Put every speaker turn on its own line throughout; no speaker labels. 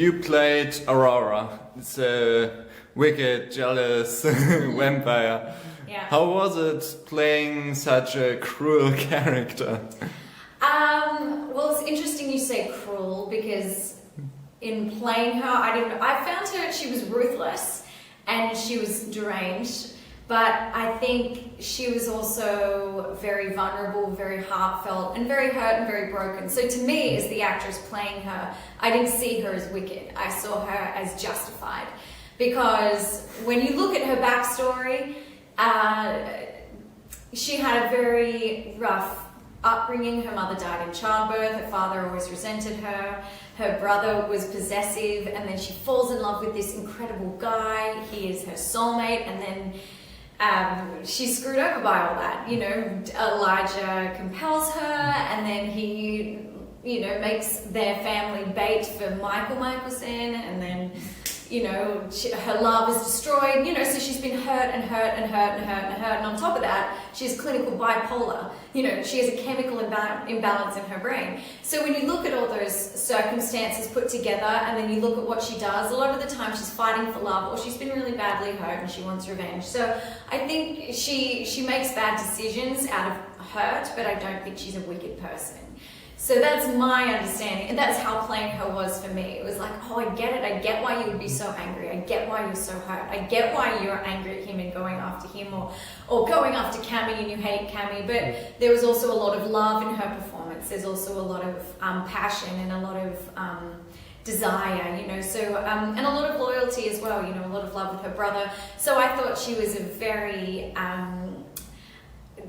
you played Aurora. It's a wicked, jealous vampire.
Yeah.
How was it playing such a cruel character?
Well, it's interesting you say cruel because in playing her, I found her, she was ruthless and she was deranged, but I think she was also very vulnerable, very heartfelt, and very hurt and very broken. So to me, as the actress playing her, I didn't see her as wicked. I saw her as justified. Because when you look at her backstory, she had a very rough upbringing. Her mother died in childbirth, her father always resented her, her brother was possessive, and then she falls in love with this incredible guy. He is her soulmate, and then she's screwed over by all that. You know, Elijah compels her, and then he, you know, makes their family bait for Michael Michelson, and then, you know, her love is destroyed, you know, so she's been hurt and hurt and hurt and hurt and hurt, and on top of that, she's clinical bipolar, you know, she has a chemical imbalance in her brain. So when you look at all those circumstances put together, and then you look at what she does, a lot of the time she's fighting for love, or she's been really badly hurt and she wants revenge. So I think she makes bad decisions out of hurt, but I don't think she's a wicked person. So that's my understanding, and that's how playing her was for me. It was like, oh, I get it. I get why you would be so angry. I get why you're so hurt. I get why you're angry at him and going after him, or going after Cammy and you hate Cammy. But there was also a lot of love in her performance. There's also a lot of passion and a lot of desire, you know. So and a lot of loyalty as well. You know, a lot of love with her brother. So I thought she was a very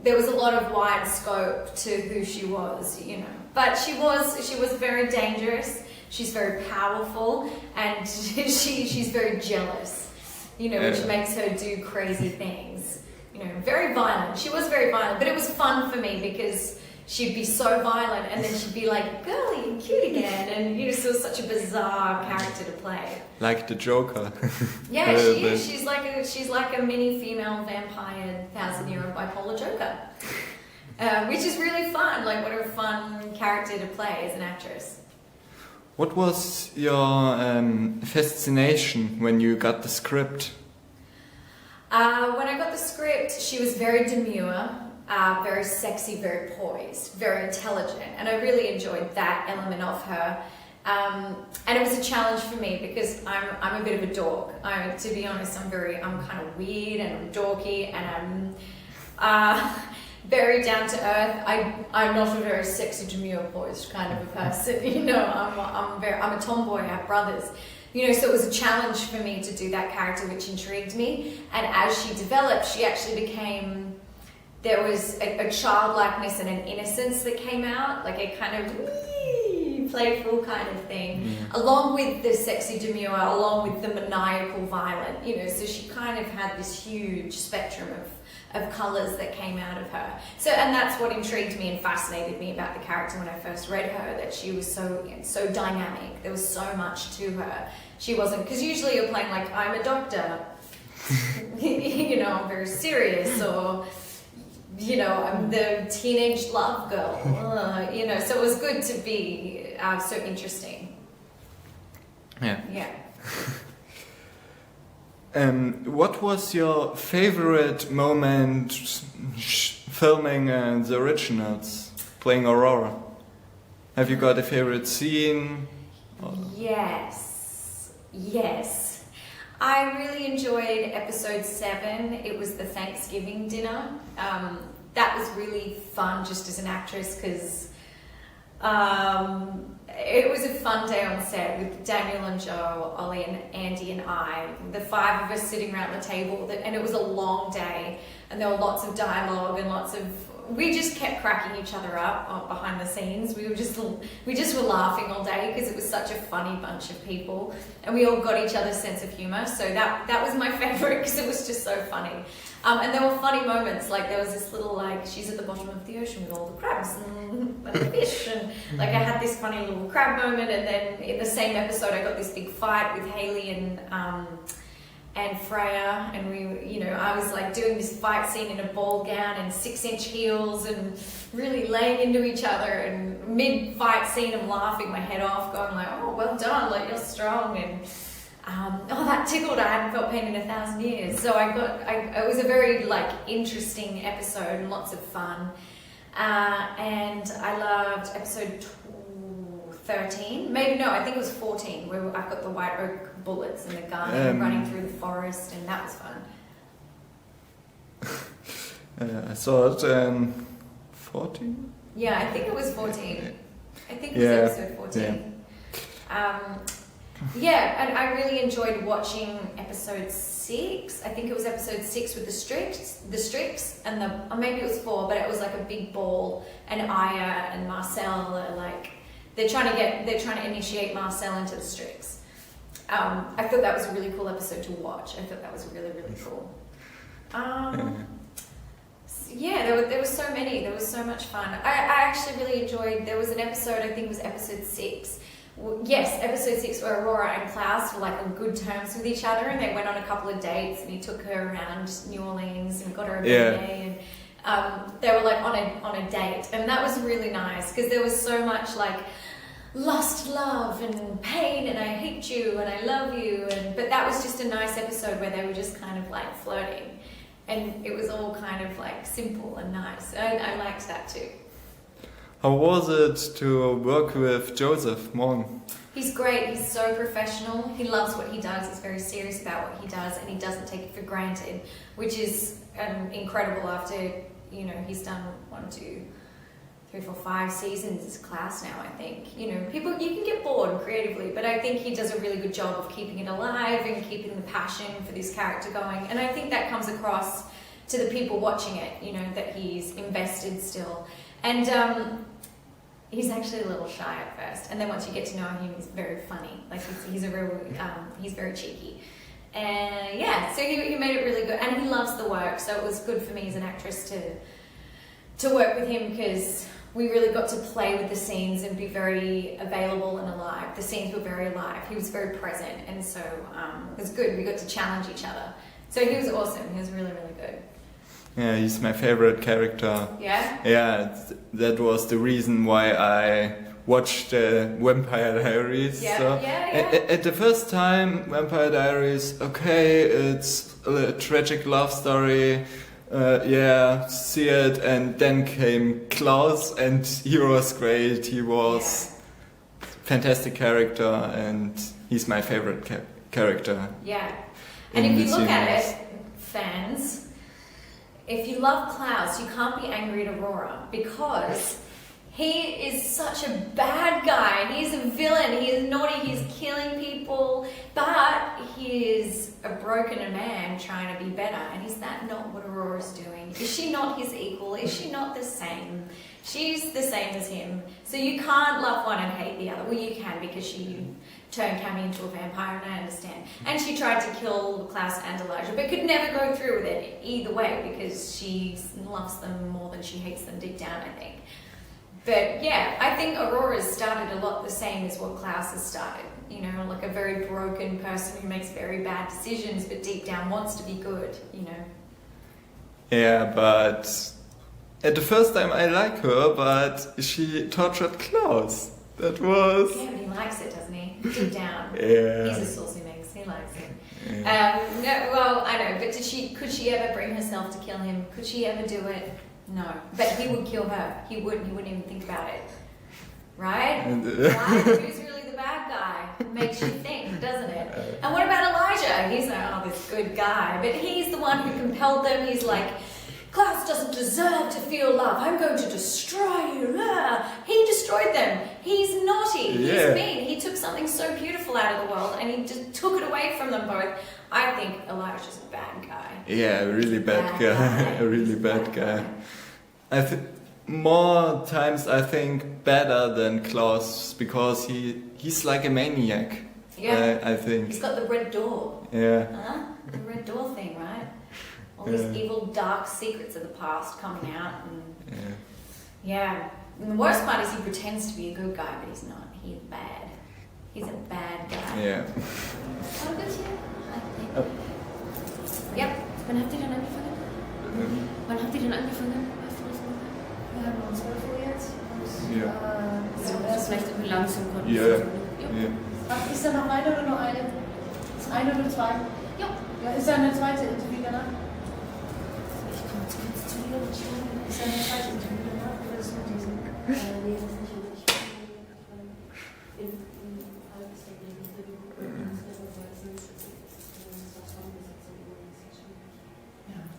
there was a lot of wide scope to who she was, you know. But she was very dangerous. She's very powerful, and she's very jealous, you know, which makes her do crazy things. You know, very violent. She was very violent, but it was fun for me because she'd be so violent, and then she'd be like girly and cute again, and you know, so it was such a bizarre character to play.
Like the Joker.
Yeah, she is. She's like a mini female vampire 1,000-year-old bipolar Joker, which is really fun. Like, what a fun character to play as an actress.
What was your fascination when you got the script?
When I got the script, she was very demure. Very sexy, very poised, very intelligent, and I really enjoyed that element of her. And it was a challenge for me because I'm a bit of a dork. To be honest, I'm kind of weird and I'm dorky, and I'm very down to earth. I'm not a very sexy, demure, poised kind of a person. You know, I'm a tomboy. I have brothers. You know, so it was a challenge for me to do that character, which intrigued me. And as she developed, she actually became. There was a childlikeness and an innocence that came out, like a kind of playful kind of thing, along with the sexy demure, along with the maniacal violent, you know, so she kind of had this huge spectrum of colours that came out of her. So, and that's what intrigued me and fascinated me about the character when I first read her, that she was so dynamic. There was so much to her. She wasn't, because usually you're playing like, I'm a doctor, you know, I'm very serious, or... you know, I'm the teenage love girl, you know, so it was good to be so interesting.
Yeah.
Yeah.
What was your favorite moment filming the originals, playing Aurora? Have you got a favorite scene?
Yes. I really enjoyed episode 7. It was the Thanksgiving dinner. That was really fun just as an actress because it was a fun day on set with Daniel and Joe, Ollie and Andy and I, the 5 of us sitting around the table, and it was a long day, and there were lots of dialogue and we just kept cracking each other up behind the scenes. We just were laughing all day because it was such a funny bunch of people, and we all got each other's sense of humor. So that was my favorite because it was just so funny. And there were funny moments, like there was this little, like, she's at the bottom of the ocean with all the crabs and the fish, and like I had this funny little crab moment, and then in the same episode I got this big fight with Hayley and and Freya, and I was like doing this fight scene in a ball gown and 6-inch heels and really laying into each other, and mid-fight scene I'm laughing my head off, going like, oh, well done, like you're strong, and that tickled, I hadn't felt pain in 1,000 years. So it was a very like interesting episode and lots of fun. And I loved episode 13, maybe no, I think it was 14, where I've got the white oak bullets and the gun and running through the forest, and that was fun.
I saw it 14?
Yeah, I think it was 14. I think it was episode 14. And I really enjoyed watching episode 6. I think it was episode 6 with the Strix, and or maybe it was 4, but it was like a big ball, and Aya and Marcel are like, they're trying to initiate Marcel into the Strix. I thought that was a really cool episode to watch. I thought that was really, really cool. There was so many. There was so much fun. I actually really enjoyed, there was an episode, I think it was episode 6. Yes, episode 6, where Aurora and Klaus were like on good terms with each other, and they went on a couple of dates, and he took her around New Orleans and got her a bouquet, and they were like on a date, and that was really nice because there was so much like lust, love, and pain, and I hate you, and I love you, but that was just a nice episode where they were just kind of like flirting, and it was all kind of like simple and nice. I liked that too.
How was it to work with Joseph Morgan?
He's great. He's so professional. He loves what he does. He's very serious about what he does, and he doesn't take it for granted, which is incredible after, he's done 1, 2, 3, 4, 5 seasons as Klaus now, I think. You can get bored creatively, but I think he does a really good job of keeping it alive and keeping the passion for this character going. And I think that comes across to the people watching it, that he's invested still. And he's actually a little shy at first, and then once you get to know him, he's very funny. Like he's a real, he's very cheeky, and so he made it really good, and he loves the work. So it was good for me as an actress to work with him, because we really got to play with the scenes and be very available and alive. The scenes were very alive. He was very present, and so it was good. We got to challenge each other. So he was awesome. He was really, really good.
Yeah, he's my favorite character.
Yeah?
Yeah, that was the reason why I watched Vampire Diaries.
Yeah,
At the first time, Vampire Diaries, okay, it's a tragic love story. See it. And then came Klaus, and he was great. He was fantastic character, and he's my favorite character.
Yeah. And if you look at it, fans, if you love Klaus, you can't be angry at Aurora, because he is such a bad guy. He's a villain. He is naughty. He's killing people. But he is a broken man trying to be better. And is that not what Aurora's doing? Is she not his equal? Is she not the same? She's the same as him. So you can't love one and hate the other. Well, you can, because she turned Cammy into a vampire, and I understand. And she tried to kill Klaus and Elijah, but could never go through with it either way, because she loves them more than she hates them deep down, I think. But yeah, I think Aurora's started a lot the same as what Klaus has started. Like a very broken person who makes very bad decisions, but deep down wants to be good,
Yeah, but at the first time I like her, but she tortured Klaus. That was...
Yeah, but he likes it, doesn't he? Deep down.
Yeah.
He's a saucy mix. He likes it.
Yeah.
I know, but could she ever bring herself to kill him? Could she ever do it? No. But he would kill her. He wouldn't even think about it. Right? Right? Who's really the bad guy? Makes you think, doesn't it? And what about Elijah? He's like, this good guy. But he's the one who compelled them. He's like, Klaus doesn't deserve to feel love. I'm going to destroy you. He destroyed them. He's naughty. He's mean. He took something so beautiful out of the world, and he just took it away from them both. I think Elijah's a bad guy.
Yeah, a really bad guy. A really bad guy. More times I think better than Klaus, because he's like a maniac.
Yeah.
I think.
He's got the red door.
Yeah.
The red door thing, right? All these evil, dark secrets of the past coming out. And And the worst part is he pretends to be a good guy, but he's not. He's bad. He's a bad guy.
Yeah.
How good you?
Wir haben um 12 Uhr jetzt. Und,
Ja.
ja, erst
Vielleicht irgendwie langsam kommen.
Ja. Ja.
Ach, ist da noch eine oder nur eine? Ist eine oder zwei?
Ja.
Ja, ist da eine zweite Interview danach?
Ich komme jetzt kurz zu dir und schaue.
Ist da eine zweite Interview danach? Oder ist nur diese?
Nee, das ist nicht. Ich in halbes Interview.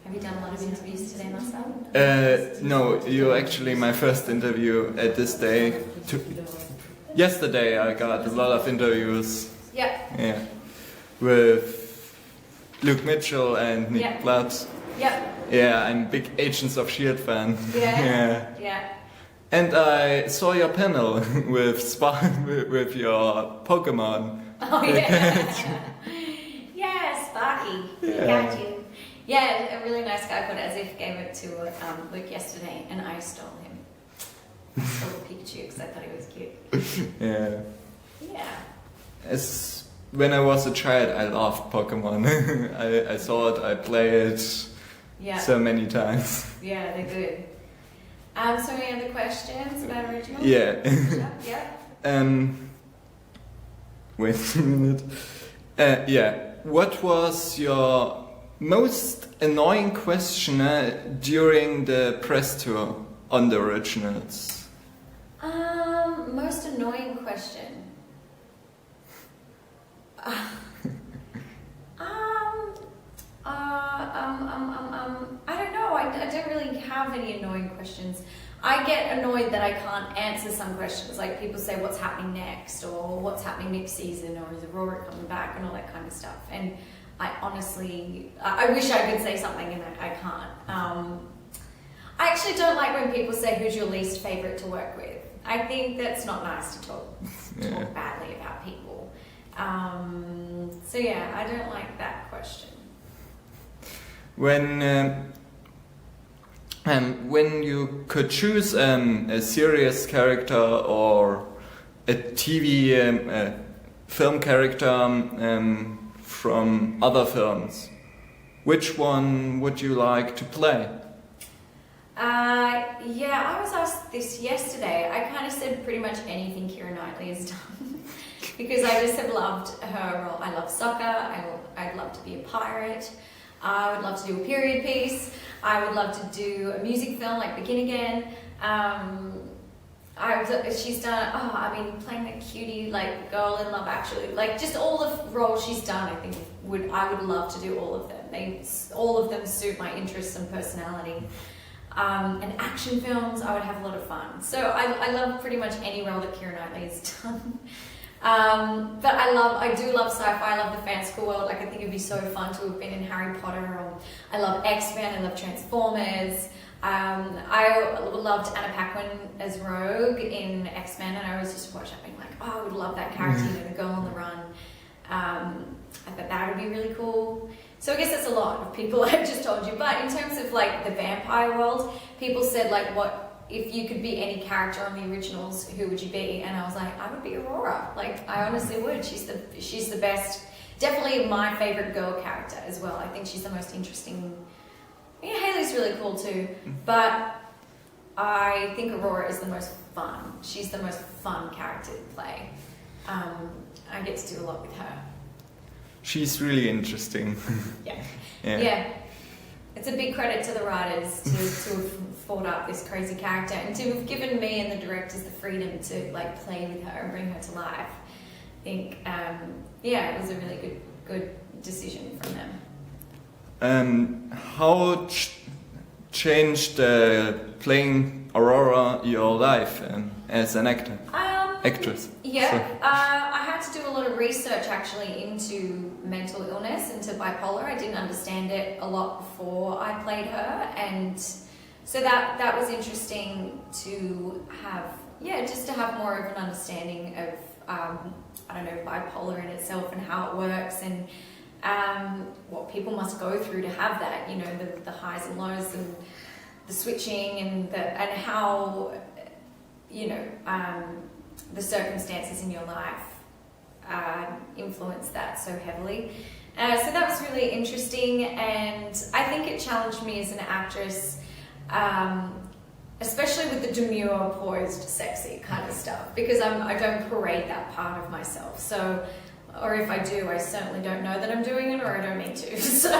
Have you done a lot of interviews today, Marcel?
No, you're actually my first interview at this day. Yesterday I got a lot of interviews.
Yeah.
Yeah, with Luke Mitchell and Nick
Yeah.
Blood.
Yep.
Yeah, I'm a big Agents of S.H.I.E.L.D. fan.
Yeah. Yeah.
And I saw your panel with with your Pokemon.
Oh yeah. Yeah, Sparky.
Yeah.
Got you. Yeah, a really nice guy called Asif gave it to Luke yesterday, and I stole him. I stole Pikachu because I thought he was cute.
Yeah.
Yeah.
As when I was a child, I loved Pokemon. I saw it, I played it
Yeah.
so many times.
Yeah, they're good. So any other questions about original?
Yeah.
Yeah.
Wait a minute. Yeah. What was your most annoying question during the press tour on the originals?
Most annoying question. I don't know. I don't really have any annoying questions. I get annoyed that I can't answer some questions. Like people say, "What's happening next?" or "What's happening next season?" or "Is Aurora coming back?" and all that kind of stuff. And I honestly, I wish I could say something, and I can't. I actually don't like when people say, "Who's your least favorite to work with?" I think that's not nice to talk badly about people. So yeah, I don't like that question.
When you could choose a serious character or a TV film character from other films, which one would you like to play?
Yeah, I was asked this yesterday. I kind of said pretty much anything Keira Knightley has done because I just have loved her role. I love soccer. I'd love to be a pirate. I would love to do a period piece. I would love to do a music film like Begin Again. She's done, playing that cutie, like girl in Love Actually, like just all the roles she's done, I think I would love to do all of them. All of them suit my interests and personality. And action films, I would have a lot of fun. So I love pretty much any role that Keira Knightley has done. But I do love sci-fi. I love the fanciful world. Like I think it'd be so fun to have been in Harry Potter. Or I love X-Men. I love Transformers. I loved Anna Paquin as Rogue in X-Men, and I was just watching being like, oh, I would love that character, the girl on the run. I thought that would be really cool. So I guess that's a lot of people I've just told you. But in terms of like the vampire world, people said like, what if you could be any character on the originals, who would you be? And I was like, I would be Aurora. Like I honestly would. She's the best. Definitely my favorite girl character as well. I think she's the most interesting. Yeah, Hayley's really cool too, but I think Aurora is the most fun. She's the most fun character to play. I get to do a lot with her.
She's really interesting.
Yeah. It's a big credit to the writers to have thought up this crazy character and to have given me and the directors the freedom to like play with her and bring her to life. I think, it was a really good decision from them.
How changed playing Aurora your life as an actress?
Yeah, I had to do a lot of research actually into mental illness, into bipolar. I didn't understand it a lot before I played her, and so that was interesting to have. Yeah, just to have more of an understanding of bipolar in itself and how it works and what people must go through to have that. You know, the highs and lows and the switching and how the circumstances in your life influence that so heavily. So that was really interesting, and I think it challenged me as an actress especially with the demure, poised, sexy kind of stuff, because I don't parade that part of myself. So, or if I do, I certainly don't know that I'm doing it, or I don't mean to. So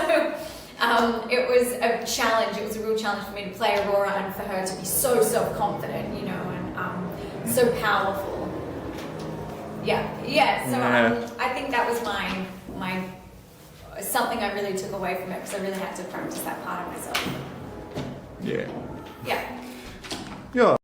it was a challenge. It was a real challenge for me to play Aurora and for her to be so self-confident, you know, and so powerful. Yeah. So I think that was my something I really took away from it, because I really had to practice that part of myself.
Yeah.
Yeah.
Ja.